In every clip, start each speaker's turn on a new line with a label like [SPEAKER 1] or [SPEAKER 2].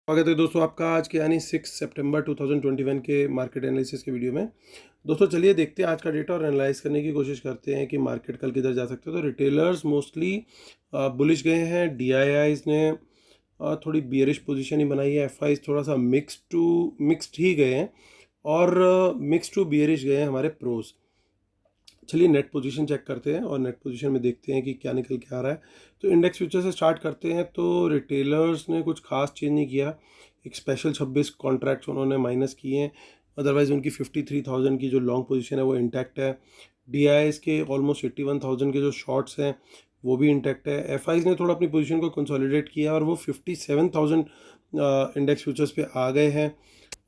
[SPEAKER 1] स्वागत है दोस्तों आपका आज के यानी 6 सितंबर 2021 के मार्केट एनालिसिस के वीडियो में। दोस्तों चलिए देखते हैं आज का डेटा और एनालाइज करने की कोशिश करते हैं कि मार्केट कल किधर जा सकते हैं। तो रिटेलर्स मोस्टली बुलिश गए हैं। डीआईआईज ने थोड़ी बियरिश पोजीशन ही बनाई है। एफआईज थोड़ा सा मिक्स्ड ही गए हैं और मिक्स टू बियरिश गए हैं हमारे प्रोज। चलिए नेट पोजीशन चेक करते हैं और नेट पोजीशन में देखते हैं कि क्या निकल के आ रहा है। तो इंडेक्स फ्यूचर से स्टार्ट करते हैं। तो रिटेलर्स ने कुछ खास चेंज नहीं किया। एक स्पेशल 26 कॉन्ट्रैक्ट्स उन्होंने माइनस किए हैं, अदरवाइज उनकी 53,000 की जो लॉन्ग पोजीशन है वो इंटैक्ट है। डीआईएस के ऑलमोस्ट 81,000 के जो शॉर्ट्स हैं वो भी इंटैक्ट है। एफआईज ने थोड़ा अपनी पोजीशन को कंसोलिडेट किया और वो 57,000 इंडेक्स फ्यूचर्स पे आ गए हैं।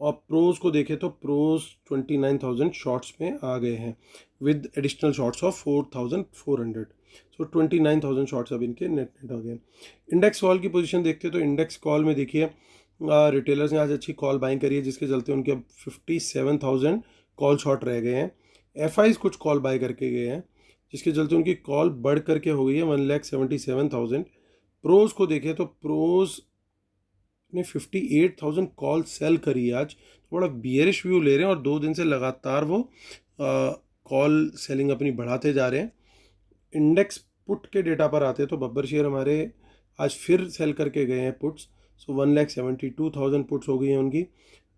[SPEAKER 1] और प्रोज को देखें तो प्रोज 29,000 शॉर्ट्स में आ गए हैं with additional shorts of 4,400। So 29,000 shorts अब इनके नेट हो गए। इंडेक्स कॉल की पोजीशन देखते हैं तो इंडेक्स कॉल में देखिए रिटेलर्स ने आज अच्छी कॉल बाइंग करी है, जिसके चलते उनके अब 57,000 कॉल शॉर्ट रह गए हैं। एफआईज कुछ कॉल बाय करके गए हैं, जिसके चलते उनकी कॉल बढ़ करके हो गई है 1,77,000। प्रोज को देखें तो प्रोज ने 58,000 कॉल सेल करी है आज। थोड़ा बियरिश व्यू ले रहे हैं और 2 दिन से लगातार वो कॉल सेलिंग अपनी बढ़ाते जा रहे हैं। इंडेक्स पुट के डेटा पर आते हैं तो बब्बर शेयर हमारे आज फिर सेल करके गए हैं पुट्स। सो 1,72,000 पुट्स हो गई हैं उनकी।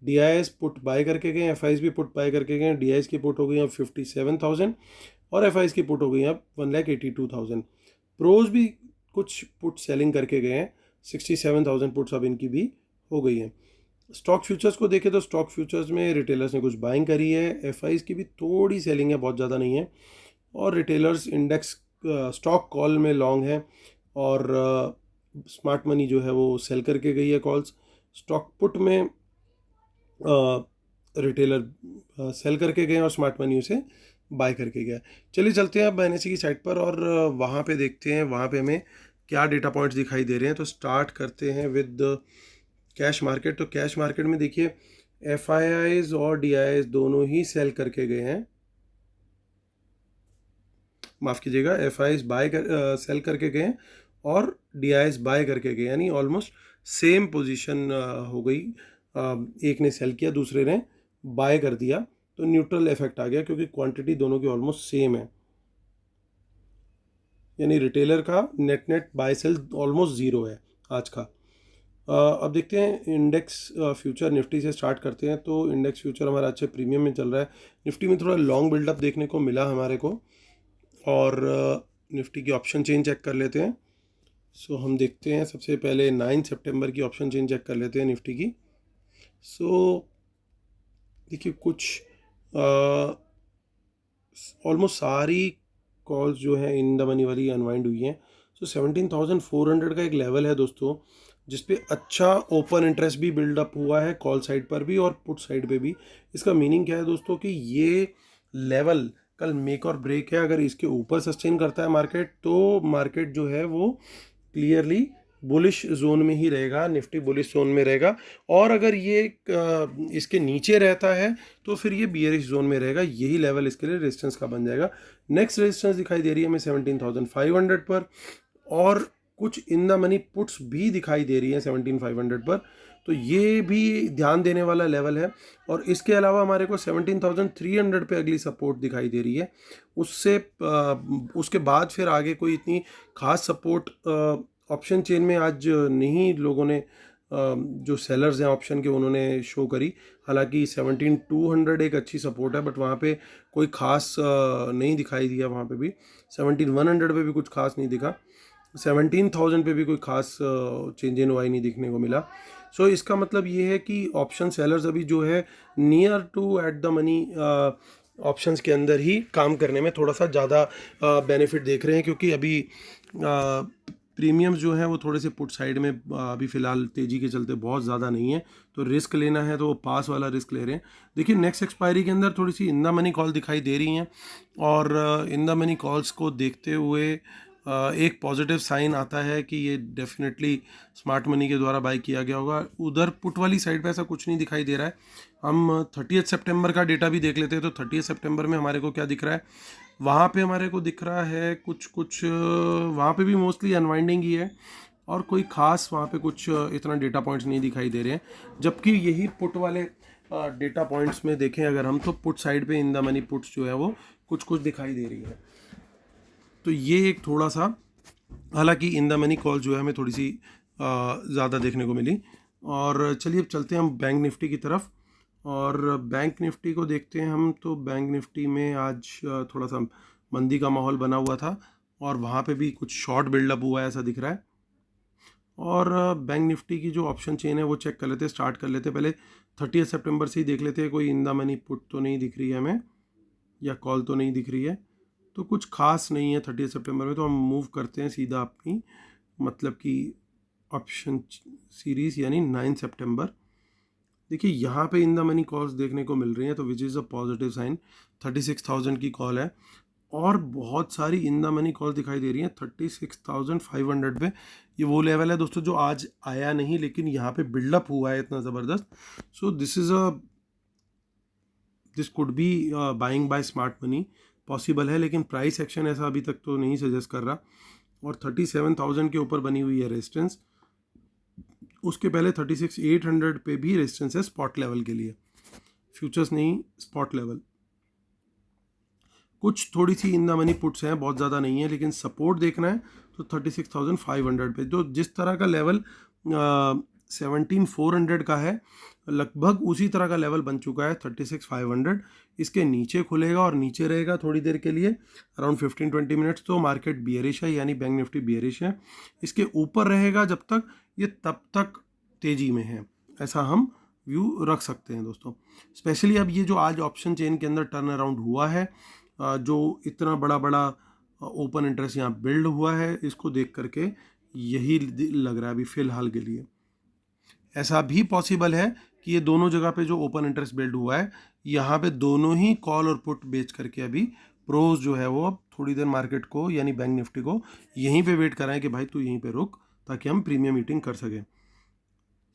[SPEAKER 1] डीआईएस पुट बाय करके गए, एफआईज भी पुट बाय करके गए। डीआईएस की पुट हो गई अब 57,000 और एफआईज की पुट हो गई अब 1,82,000। प्रोज भी कुछ पुट सेलिंग करके गए हैं, 67,000 पुट्स अब इनकी भी हो गई हैं। स्टॉक फ्यूचर्स को देखें तो स्टॉक फ्यूचर्स में रिटेलर्स ने कुछ बाइंग करी है। एफआईज की भी थोड़ी सेलिंग है, बहुत ज़्यादा नहीं है। और रिटेलर्स इंडेक्स स्टॉक कॉल में लॉन्ग है और स्मार्ट मनी जो है वो सेल करके गई है कॉल्स। स्टॉक पुट में रिटेलर सेल करके गए और स्मार्ट मनी उसे बाय करके गया। चलिए चलते हैं अब एनएसई की साइट पर और वहाँ पे देखते हैं वहाँ पे हमें क्या डेटा पॉइंट्स दिखाई दे रहे हैं। तो स्टार्ट करते हैं विद कैश मार्केट। तो कैश मार्केट में देखिए एफआईआईज और डीआईआईज दोनों ही सेल करके गए हैं, माफ़ कीजिएगा, एफआईआईज सेल करके गए हैं और डीआईआईज बाय करके गए, यानी ऑलमोस्ट सेम पोजीशन हो गई। एक ने सेल किया, दूसरे ने बाय कर दिया, तो न्यूट्रल इफेक्ट आ गया क्योंकि क्वांटिटी दोनों की ऑलमोस्ट सेम है, यानी रिटेलर का net buy sell almost zero है आज का। अब देखते हैं इंडेक्स फ्यूचर निफ्टी से स्टार्ट करते हैं। तो इंडेक्स फ्यूचर हमारा अच्छे प्रीमियम में चल रहा है। निफ्टी में थोड़ा लॉन्ग बिल्डअप देखने को मिला हमारे को और निफ्टी की ऑप्शन चेन चेक कर लेते हैं। सो हम देखते हैं सबसे पहले 9 सितंबर की ऑप्शन चेन चेक कर लेते हैं निफ्टी की। सो देखिए कुछ ऑलमोस्ट सारी कॉल्स जो हैं इन द मनी वाली अनवाइंड हुई हैं। सो 17,400 का एक लेवल है दोस्तों, जिस पे अच्छा ओपन इंटरेस्ट भी बिल्डअप हुआ है कॉल साइड पर भी और पुट साइड पे भी। इसका मीनिंग क्या है दोस्तों कि ये लेवल कल मेक और ब्रेक है। अगर इसके ऊपर सस्टेन करता है मार्केट तो मार्केट जो है वो क्लियरली बुलिश जोन में ही रहेगा, निफ्टी बुलिश जोन में रहेगा। और अगर ये इसके नीचे रहता है तो फिर ये बियरिश जोन में रहेगा। यही लेवल इसके लिए रेजिस्टेंस का बन जाएगा। नेक्स्ट रेजिस्टेंस दिखाई दे रही है हमें 17,500 पर और कुछ इन द मनी पुट्स भी दिखाई दे रही है 17,500 पर, तो ये भी ध्यान देने वाला लेवल है। और इसके अलावा हमारे को 17,300 पे अगली सपोर्ट दिखाई दे रही है। उसके बाद फिर आगे कोई इतनी खास सपोर्ट ऑप्शन चेन में आज नहीं लोगों ने जो सेलर्स हैं ऑप्शन के उन्होंने शो करी। हालांकि 17,200 एक अच्छी सपोर्ट है, बट वहाँ पे कोई खास नहीं दिखाई दिया। वहाँ पे भी 17,100 पे भी कुछ खास नहीं दिखा, 17,000 पे भी कोई खास चेंज इन वाई नहीं दिखने को मिला। सो इसका मतलब ये है कि ऑप्शन सेलर्स अभी जो है near to at the money options के अंदर ही काम करने में थोड़ा सा ज़्यादा बेनिफिट देख रहे हैं, क्योंकि अभी प्रीमियम्स जो हैं वो थोड़े से पुट साइड में अभी फ़िलहाल तेज़ी के चलते बहुत ज़्यादा नहीं है। तो रिस्क लेना है तो वो पास वाला रिस्क ले रहे हैं। देखिए नेक्स्ट एक्सपायरी के अंदर थोड़ी सी इन द मनी कॉल दिखाई दे रही हैं और इन द मनी कॉल्स को देखते हुए एक पॉजिटिव साइन आता है कि ये डेफिनेटली स्मार्ट मनी के द्वारा बाय किया गया होगा। उधर पुट वाली साइड पे ऐसा कुछ नहीं दिखाई दे रहा है। हम 30 सितंबर का डेटा भी देख लेते हैं। तो 30 सितंबर में हमारे को क्या दिख रहा है, वहाँ पे हमारे को दिख रहा है कुछ वहाँ पे भी मोस्टली अनवाइंडिंग ही है। और कोई खास वहाँ पे कुछ इतना डेटा पॉइंट्स नहीं दिखाई दे रहे हैं, जबकि यही पुट वाले डेटा पॉइंट्स में देखें अगर हम, तो पुट साइड पे इन द मनी पुट्स जो है वो कुछ कुछ दिखाई दे रही है। तो ये एक थोड़ा सा, हालांकि इन द मनी कॉल जो है हमें थोड़ी सी ज़्यादा देखने को मिली। और चलिए अब चलते हैं हम बैंक निफ्टी की तरफ, और बैंक निफ्टी को देखते हैं हम। तो बैंक निफ्टी में आज थोड़ा सा मंदी का माहौल बना हुआ था, और वहाँ पे भी कुछ शॉर्ट बिल्डअप हुआ है ऐसा दिख रहा है। और बैंक निफ्टी की जो ऑप्शन चेन है वो चेक कर लेते, स्टार्ट कर लेते। पहले 30 सितंबर से ही देख लेते हैं, कोई इन द मनी पुट तो नहीं दिख रही है हमें, या कॉल तो नहीं दिख रही है, तो कुछ खास नहीं है 30 सितंबर में। तो हम मूव करते हैं सीधा अपनी, मतलब कि ऑप्शन सीरीज़ यानी 9 सितंबर। देखिए यहाँ पे इन द मनी कॉल्स देखने को मिल रही हैं, तो which is a positive sign. 36,000 की कॉल है, और बहुत सारी इन द मनी कॉल दिखाई दे रही हैं 36,500 पे। ये वो लेवल है दोस्तों जो आज आया नहीं, लेकिन यहाँ पे बिल्डअप हुआ है इतना ज़बरदस्त। So this could be buying by smart money, possible है, लेकिन प्राइस एक्शन ऐसा अभी तक तो नहीं सजेस्ट कर रहा। और 37,000 के ऊपर बनी हुई है रेजिस्टेंस, उसके पहले 36,800 पे भी रेजिस्टेंस है स्पॉट लेवल के लिए, फ्यूचर्स नहीं स्पॉट लेवल। कुछ थोड़ी सी इन द मनी पुट्स हैं, बहुत ज़्यादा नहीं है, लेकिन सपोर्ट देखना है तो 36,500 पे, जो जिस तरह का लेवल 17,400 का है, लगभग उसी तरह का लेवल बन चुका है 36,500। इसके नीचे खुलेगा और नीचे रहेगा थोड़ी देर के लिए, अराउंड 15-20 मिनट्स, तो मार्केट बियरिश है, यानी बैंक निफ्टी बियरिश है। इसके ऊपर रहेगा जब तक, ये तब तक तेज़ी में है, ऐसा हम व्यू रख सकते हैं दोस्तों। स्पेशली अब ये जो आज ऑप्शन चेन के अंदर टर्न अराउंड हुआ है, जो इतना बड़ा बड़ा ओपन इंटरेस्ट यहाँ बिल्ड हुआ है, इसको देख करके यही लग रहा है अभी फ़िलहाल के लिए। ऐसा भी पॉसिबल है कि ये दोनों जगह पे जो ओपन इंटरेस्ट बिल्ड हुआ है, यहाँ पे दोनों ही कॉल और पुट बेच करके अभी प्रोज जो है वो अब थोड़ी देर मार्केट को, यानी बैंक निफ्टी को, यहीं पे वेट कराएं कि भाई तू यहीं पे रुक, ताकि हम प्रीमियम मीटिंग कर सकें।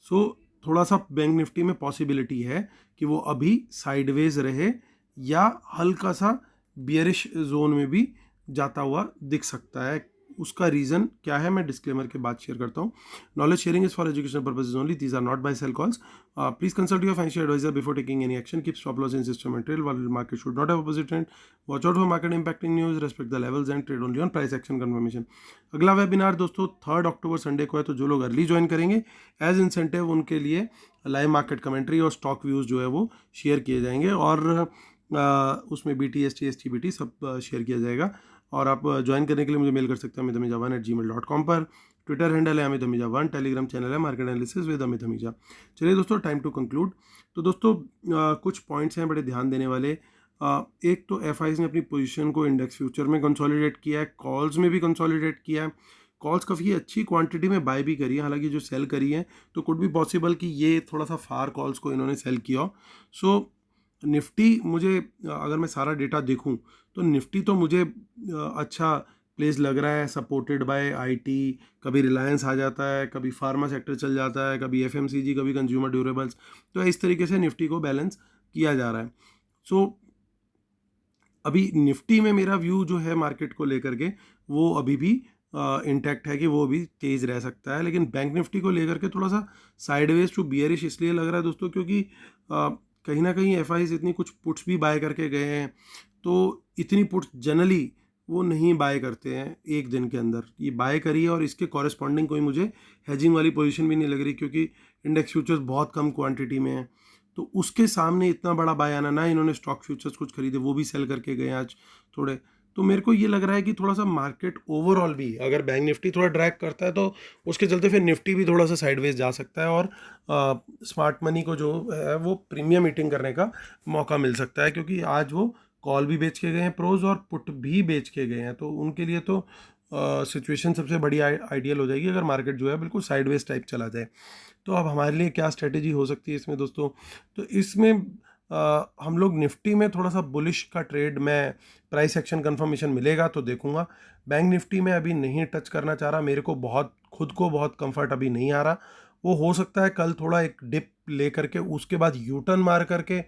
[SPEAKER 1] सो थोड़ा सा बैंक निफ्टी में पॉसिबिलिटी है कि वो अभी साइडवेज रहे, या हल्का सा बियरिश जोन में भी जाता हुआ दिख सकता है। उसका रीज़न क्या है मैं डिस्क्लेमर के बाद शेयर करता हूँ। Knowledge sharing is for educational purposes only, these are not buy sell calls. Please consult your financial advisor before taking any action, keep stop loss in system and trade while market should not have opposite trend, watch out for market impacting news, respect the levels and trade only on price action confirmation. अगला webinar दोस्तों 3 October Sunday को है, तो जो लोग early join करेंगे as incentive उनके लिए लाइव मार्केट कमेंट्री और स्टॉक व्यूज़ जो है वो शेयर किए जाएंगे, और उसमें BT ST STBT सब शेयर किया जाएगा। और आप ज्वाइन करने के लिए मुझे मेल कर सकते हैं amithamija1@gmail.com पर। ट्विटर हैंडल है amithamija1, टेलीग्राम चैनल है मार्केट एनालिसिस विद अमित हमीजा। चलिए दोस्तों, टाइम टू कंक्लूड। तो दोस्तों कुछ पॉइंट्स हैं बड़े ध्यान देने वाले। एक तो FIs ने अपनी पोजीशन को इंडेक्स फ्यूचर में कंसोलिडेट किया है, कॉल्स में भी कंसोलिडेट किया है। कॉल्स काफ़ी अच्छी क्वांटिटी में बाय भी करी है, हालांकि जो सेल करी है, तो कुड भी पॉसिबल कि ये थोड़ा सा फार कॉल्स को इन्होंने सेल किया। सो निफ्टी मुझे, अगर मैं सारा डेटा देखूं, तो निफ्टी तो मुझे अच्छा प्लेस लग रहा है, सपोर्टेड बाय IT। कभी रिलायंस आ जाता है, कभी फार्मा सेक्टर चल जाता है, कभी FMCG, कभी कंज्यूमर ड्यूरेबल्स, तो इस तरीके से निफ्टी को बैलेंस किया जा रहा है। सो अभी निफ्टी में मेरा व्यू जो है मार्केट को लेकर के, वो अभी भी इंटैक्ट है कि वो भी तेज़ रह सकता है। लेकिन बैंक निफ्टी को लेकर के थोड़ा सा साइडवेज टू बियरिश इसलिए लग रहा है दोस्तों, क्योंकि कहीं ना कहीं FIs इतनी कुछ पुट्स भी बाय करके गए हैं, तो इतनी पुट्स जनरली वो नहीं बाय करते हैं एक दिन के अंदर। ये बाय करी है, और इसके कॉरेस्पॉन्डिंग कोई मुझे हेजिंग वाली पोजीशन भी नहीं लग रही, क्योंकि इंडेक्स फ्यूचर्स बहुत कम क्वांटिटी में है, तो उसके सामने इतना बड़ा बाय आना। ना इन्होंने स्टॉक फ्यूचर्स कुछ खरीदे, वो भी सेल करके गए आज थोड़े। तो मेरे को ये लग रहा है कि थोड़ा सा मार्केट ओवरऑल भी, अगर बैंक निफ्टी थोड़ा ड्रैग करता है, तो उसके चलते फिर निफ्टी भी थोड़ा सा साइडवेज जा सकता है, और स्मार्ट मनी को जो है वो प्रीमियम मीटिंग करने का मौका मिल सकता है, क्योंकि आज वो कॉल भी बेच के गए हैं प्रोज, और पुट भी बेच के गए हैं। तो उनके लिए तो सिचुएशन सबसे बड़ी आइडियल हो जाएगी अगर मार्केट जो है बिल्कुल साइडवेज टाइप चला जाए। तो अब हमारे लिए क्या स्ट्रेटेजी हो सकती है इसमें दोस्तों? तो इसमें हम लोग निफ्टी में थोड़ा सा बुलिश का ट्रेड, मैं प्राइस एक्शन कंफर्मेशन मिलेगा तो देखूंगा। बैंक निफ्टी में अभी नहीं टच करना चाह रहा, मेरे को खुद को बहुत कंफर्ट अभी नहीं आ रहा। वो हो सकता है कल थोड़ा एक डिप ले करके उसके बाद यूटर्न मार करके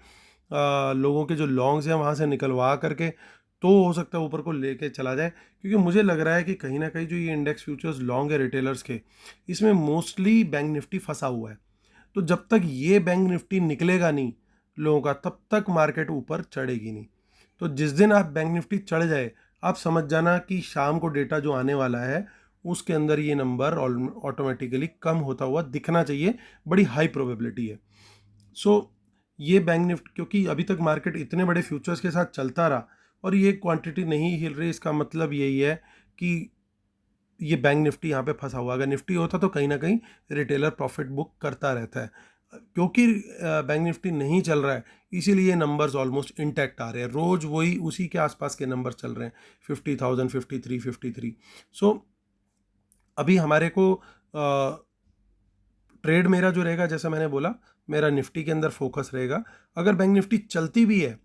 [SPEAKER 1] लोगों के जो लॉन्ग्स हैं वहाँ से निकलवा करके तो हो सकता है ऊपर को लेके चला जाए, क्योंकि मुझे लग रहा है कि कहीं ना कहीं जो ये इंडेक्स फ्यूचर्स लॉन्ग है रिटेलर्स के, इसमें मोस्टली बैंक निफ्टी फंसा हुआ है। तो जब तक ये बैंक निफ्टी निकलेगा नहीं लोगों का, तब तक मार्केट ऊपर चढ़ेगी नहीं। तो जिस दिन आप बैंक निफ्टी चढ़ जाए, आप समझ जाना कि शाम को डेटा जो आने वाला है उसके अंदर ये नंबर ऑटोमेटिकली कम होता हुआ दिखना चाहिए, बड़ी हाई प्रोबेबिलिटी है। सो ये बैंक निफ्टी, क्योंकि अभी तक मार्केट इतने बड़े फ्यूचर्स के साथ चलता रहा और ये क्वांटिटी नहीं हिल रही, इसका मतलब यही है कि ये बैंक निफ्टी यहाँ पे फंसा हुआ। अगर निफ्टी होता तो कहीं ना कहीं रिटेलर प्रॉफिट बुक करता रहता है। क्योंकि बैंक निफ्टी नहीं चल रहा है, इसीलिए नंबर्स ऑलमोस्ट इंटैक्ट आ रहे हैं, रोज वही उसी के आसपास के नंबर चल रहे हैं, 50,000, 53। सो अभी हमारे को ट्रेड मेरा जो रहेगा, जैसा मैंने बोला, मेरा निफ्टी के अंदर फोकस रहेगा। अगर बैंक निफ्टी चलती भी है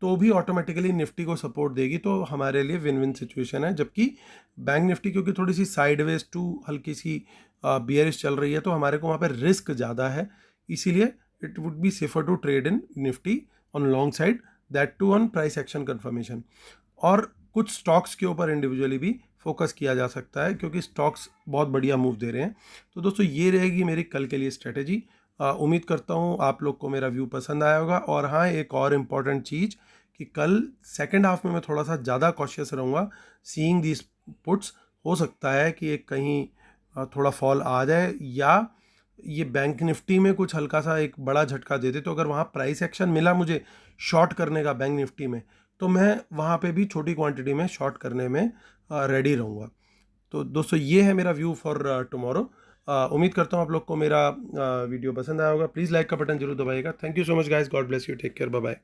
[SPEAKER 1] तो भी ऑटोमेटिकली निफ्टी को सपोर्ट देगी, तो हमारे लिए विन विन सिचुएशन है। जबकि बैंक निफ्टी क्योंकि थोड़ी सी साइडवेज टू हल्की सी बियरिश चल रही है, तो हमारे को वहाँ पर रिस्क ज़्यादा है, इसीलिए it would be safer to trade in Nifty on long side, that too on price action confirmation. और कुछ स्टॉक्स के ऊपर इंडिविजुअली भी फोकस किया जा सकता है, क्योंकि स्टॉक्स बहुत बढ़िया मूव दे रहे हैं। तो दोस्तों ये रहेगी मेरी कल के लिए स्ट्रेटेजी। उम्मीद करता हूँ आप लोग को मेरा व्यू पसंद आया होगा। और हाँ, एक और इम्पॉर्टेंट चीज़ कि कल सेकंड हाफ में मैं थोड़ा सा ज़्यादा कॉशियस रहूँगा सीइंग दिस पुट्स। हो सकता है कि एक कहीं थोड़ा फॉल आ जाए, या ये बैंक निफ्टी में कुछ हल्का सा एक बड़ा झटका दे दे। तो अगर वहाँ प्राइस एक्शन मिला मुझे शॉर्ट करने का बैंक निफ्टी में, तो मैं वहाँ पे भी छोटी क्वांटिटी में शॉर्ट करने में रेडी रहूँगा। तो दोस्तों ये है मेरा व्यू फॉर टुमारो। उम्मीद करता हूँ आप लोग को मेरा वीडियो पसंद आया होगा। प्लीज़ लाइक का बटन जरूर दबाइएगा। Thank you so much guys, god bless you, take care, bye bye.